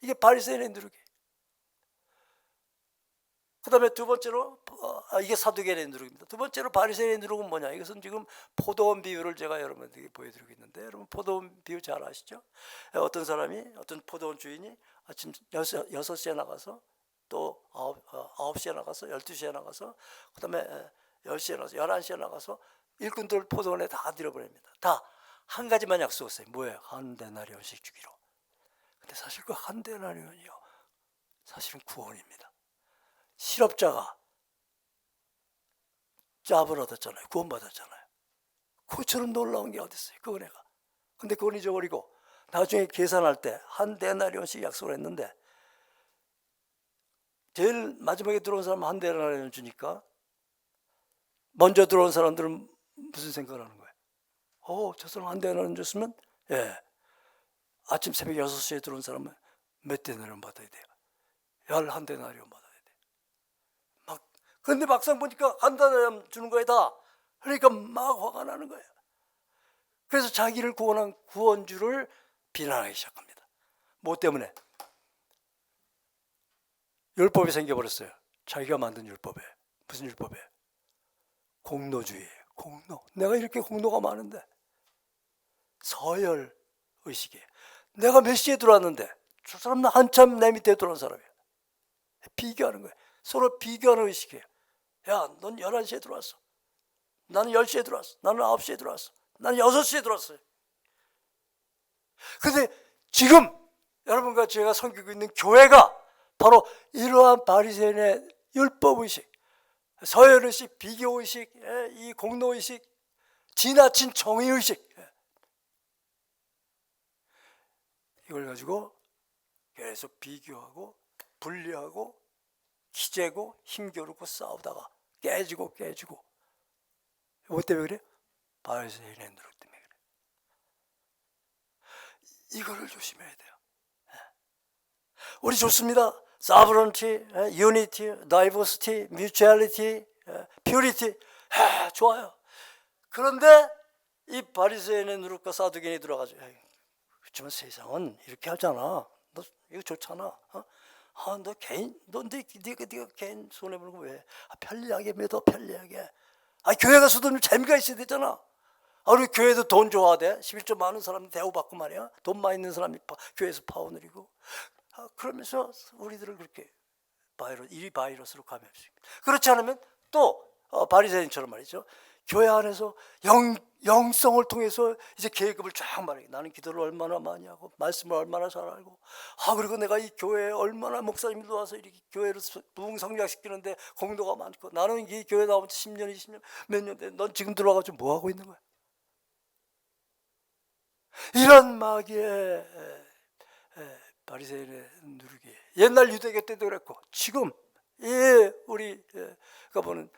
A: 이게 바리새인의 누룩이에요. 그 다음에 두 번째로 이게 사두개인의 누룩입니다. 두 번째로 바리새인의 누룩은 뭐냐. 이것은 지금 포도원 비유를 제가 여러분들에게 보여드리고 있는데, 여러분 포도원 비유 잘 아시죠? 어떤 사람이, 어떤 포도원 주인이 아침 6시에 나가서 또 9시에 나가서 12시에 나가서 그 다음에 10시에 나가서 11시에 나가서 일꾼들 포도원에 다 들여보냅니다. 다 한 가지만 약속했어요. 뭐예요? 한 데나리온씩 주기로. 근데 사실 그 한 데나리온이요, 사실은 구원입니다. 실업자가 짭을 얻었잖아요. 구원받았잖아요. 그처럼 놀라운 게 어디 있어요, 그 은혜가. 근데 그건 잊어버리고 나중에 계산할 때 한 데나리온씩 약속을 했는데, 제일 마지막에 들어온 사람은 한 데나리온 주니까 먼저 들어온 사람들은 무슨 생각을 하는 거예요? 저 사람 한 데나리온 줬으면, 예, 아침 새벽 6시에 들어온 사람은 몇 데나리온 받아야 돼요? 11데나리온 받아야 돼요. 근데 막상 보니까 한 데나리온 주는 거에 다. 그러니까 막 화가 나는 거예요. 그래서 자기를 구원한 구원주를 비난하기 시작합니다. 뭐 때문에? 율법이 생겨버렸어요. 자기가 만든 율법에. 무슨 율법에? 공로주의예요. 공로. 내가 이렇게 공로가 많은데. 서열 의식이에요. 내가 몇 시에 들어왔는데 저 사람은 한참 내 밑에 들어온 사람이에요. 비교하는 거예요. 서로 비교하는 의식이에요. 야, 넌 11시에 들어왔어. 나는 10시에 들어왔어. 나는 9시에 들어왔어. 나는 6시에 들어왔어요. 근데 지금 여러분과 제가 섬기고 있는 교회가 바로 이러한 바리새인의 율법의식, 서열의식, 비교의식, 이 공로의식, 지나친 정의의식, 이걸 가지고 계속 비교하고 분리하고 기재고 힘겨루고 싸우다가 깨지고 뭐 때문에 그래? 바리새인의 누룩 때문에 그래. 이거를 조심해야 돼요. 우리 좋습니다. sovereignty, unity, diversity, mutuality, purity, 좋아요. 그런데 이 바리새인의 누룩과 사두개인이 들어가죠. 그렇지만 세상은 이렇게 하잖아. 너 이거 좋잖아. 너 개인, 네가 개인 손해 보는 거 왜? 편리하게 믿어, 편리하게. 교회 가서도 좀 재미가 있어야 되잖아. 우리 교회도 돈 줘야 돼. 11조 많은 사람이 대우받고 말이야. 돈 많이 있는 사람이 교회에서 파워 누리고. 그러면서 우리들을 그렇게 바이러스로 감염시킵니다. 그렇지 않으면 또 바리새인처럼 말이죠. 교회 안에서 영성을 통해서 이제 계급을 쫙 말해요. 나는 기도를 얼마나 많이 하고 말씀을 얼마나 잘 알고, 그리고 내가 이 교회에 얼마나 목사님도 와서 이렇게 교회를 부흥성장시키는데 공도가 많고, 나는 이 교회 나온 지 10년, 20년, 몇 년 돼. 넌 지금 들어와가지고 뭐 하고 있는 거야? 이런 마귀의 바리새인의 누룩이 옛날 유대교 때도 그랬고, 지금 우리가 보는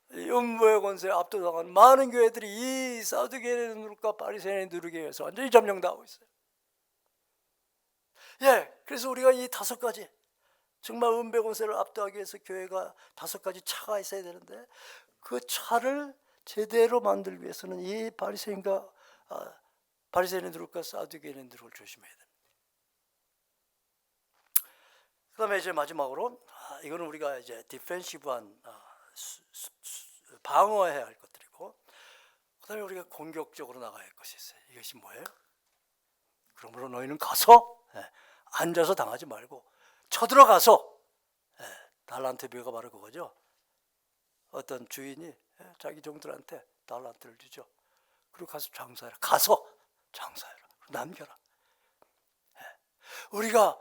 A: 음부의 권세에 압도당한 많은 교회들이 이 사두개인의 누룩과 바리새인의 누룩에 의해서 완전히 점령당하고 있어요. 그래서 우리가 이 5가지, 정말 음부의 권세를 압도하기 위해서 교회가 5가지 차가 있어야 되는데, 그 차를 제대로 만들기 위해서는 이 바리새인의 누룩과 사두개인의 누룩을 조심해야 됩니다. 그 다음에 이제 마지막으로, 이거는 우리가 이제 디펜시브한, 방어해야 할 것들이고, 그 다음에 우리가 공격적으로 나가야 할 것이 있어요. 이것이 뭐예요? 그러므로 너희는 가서 앉아서 당하지 말고 쳐들어가서, 달란트 비유가 바로 그거죠. 어떤 주인이 자기 종들한테 달란트를 주죠. 그리고 가서 장사해라. 가서 장사해라. 남겨라. 우리가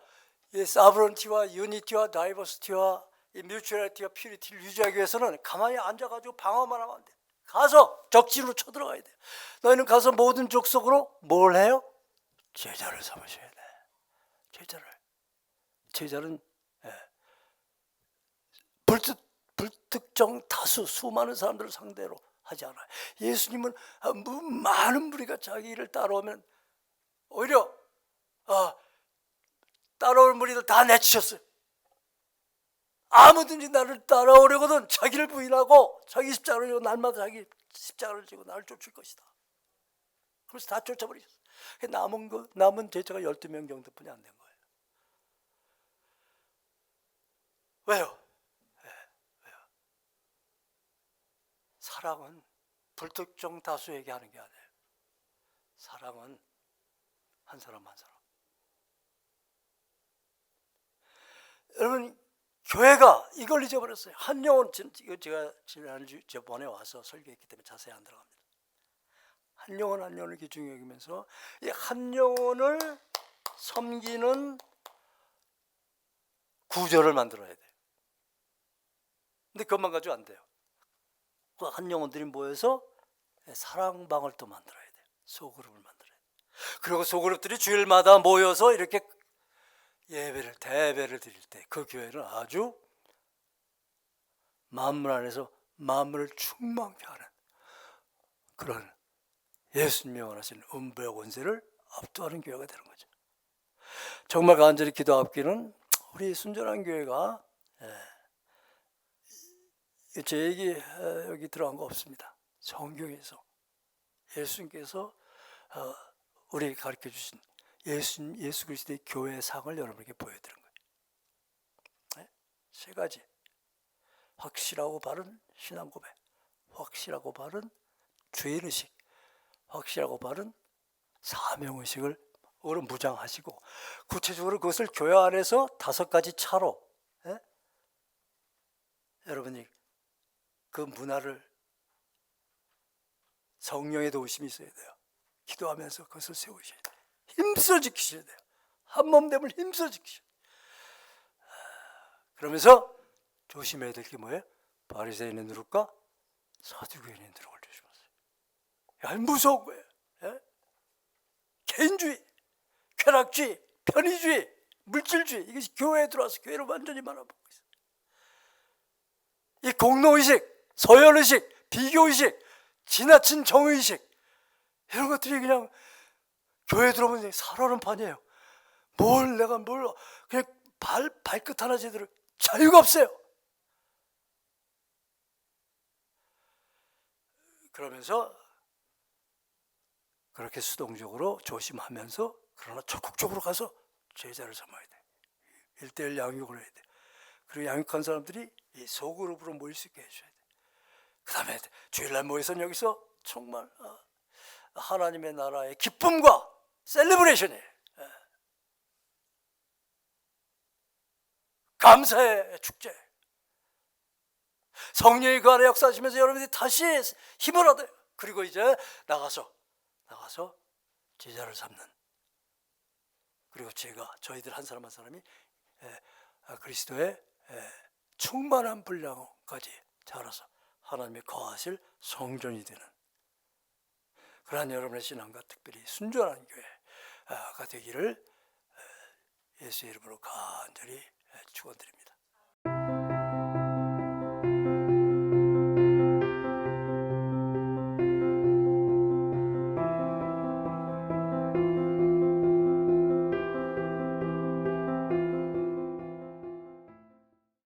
A: 이 사브런티와 유니티와 다이버시티와 이 뮤추얼리티와 퓨리티를 유지하기 위해서는 가만히 앉아가지고 방어만 하면 안 돼. 가서 적진으로 쳐들어가야 돼. 너희는 가서 모든 족속으로 뭘 해요? 제자를 삼으셔야 돼. 제자는 불특정 다수 수많은 사람들을 상대로 하지 않아요. 예수님은 많은 무리가 자기 일을 따라오면 오히려 따라올 무리들 다 내치셨어요. 아무든지 나를 따라오려거든 자기를 부인하고 자기 십자가를 지고 날마다 자기 십자가를 지고 나를 쫓을 것이다. 그래서 다 쫓아버리셨어요. 남은 제자가 12명 정도뿐이 안 된 거예요. 왜요? 사랑은 불특정 다수에게 하는 게 아니에요. 사랑은 한 사람 한 사람. 여러분, 교회가 이걸 잊어버렸어요. 한 영혼, 이거 제가 저번에 와서 설교했기 때문에 자세히 안 들어갑니다. 한 영혼 한 영혼을 귀중히 여기면서 이 한 영혼을 섬기는 구조를 만들어야 돼요. 근데 그것만 가지고 안 돼요. 그 한 영혼들이 모여서 사랑방을 또 만들어야 돼요. 소그룹을 만들어야 돼요. 그리고 소그룹들이 주일마다 모여서 이렇게 대배를 드릴 때 그 교회는 아주 만물 안에서 만물을 충만케 하는 그런 예수님이 원하시는 음부의 권세를 압도하는 교회가 되는 거죠. 정말 간절히 기도하기는 우리 순전한 교회가 제 얘기 여기 들어간 거 없습니다. 성경에서 예수님께서 우리에게 가르쳐 주신 예수 그리스도의 교회의 상을 여러분에게 보여드린 거예요. 세 가지. 확실하고 바른 신앙 고백, 확실하고 바른 죄인의식, 확실하고 바른 사명의식을 무장하시고 구체적으로 그것을 교회 안에서 5가지 차로 여러분이 그 문화를 성령의 도우심이 있어야 돼요. 기도하면서 그것을 세우셔야 돼요. 힘써 지키셔야 돼요. 한 몸됨을 힘써 지키셔야 돼요. 그러면서 조심해야 될 게 뭐예요? 바리새인의 누룩과 사두개인의 누룩을 조심하세요. 무서운 거예요. 개인주의, 쾌락주의, 편의주의, 물질주의, 이것이 교회에 들어와서 교회를 완전히 말아먹고 있어요. 이 공로의식, 서열의식, 비교의식, 지나친 정의의식, 이런 것들이 그냥 교회에 들어오면 살아는 판이에요. 그냥 발끝 하나 제대로 자유가 없어요. 그러면서 그렇게 수동적으로 조심하면서 그러나 적극적으로 가서 제자를 삼아야 돼. 1:1 양육을 해야 돼. 그리고 양육한 사람들이 이 소그룹으로 모일 수 있게 해줘야 돼. 그 다음에 주일날 모여서 여기서 정말 하나님의 나라의 기쁨과 셀레브레이션이에요. 감사의 축제. 성령이 그 안에 역사하시면서 여러분들이 다시 힘을 얻어요. 그리고 이제 나가서 제자를 삼는. 그리고 저희들 한 사람 한 사람이 그리스도의 충만한 분량까지 자라서 하나님의 거하실 성전이 되는 그러한 여러분의 신앙과 특별히 순전한 교회가 되기를 예수의 이름으로 간절히 축원드립니다.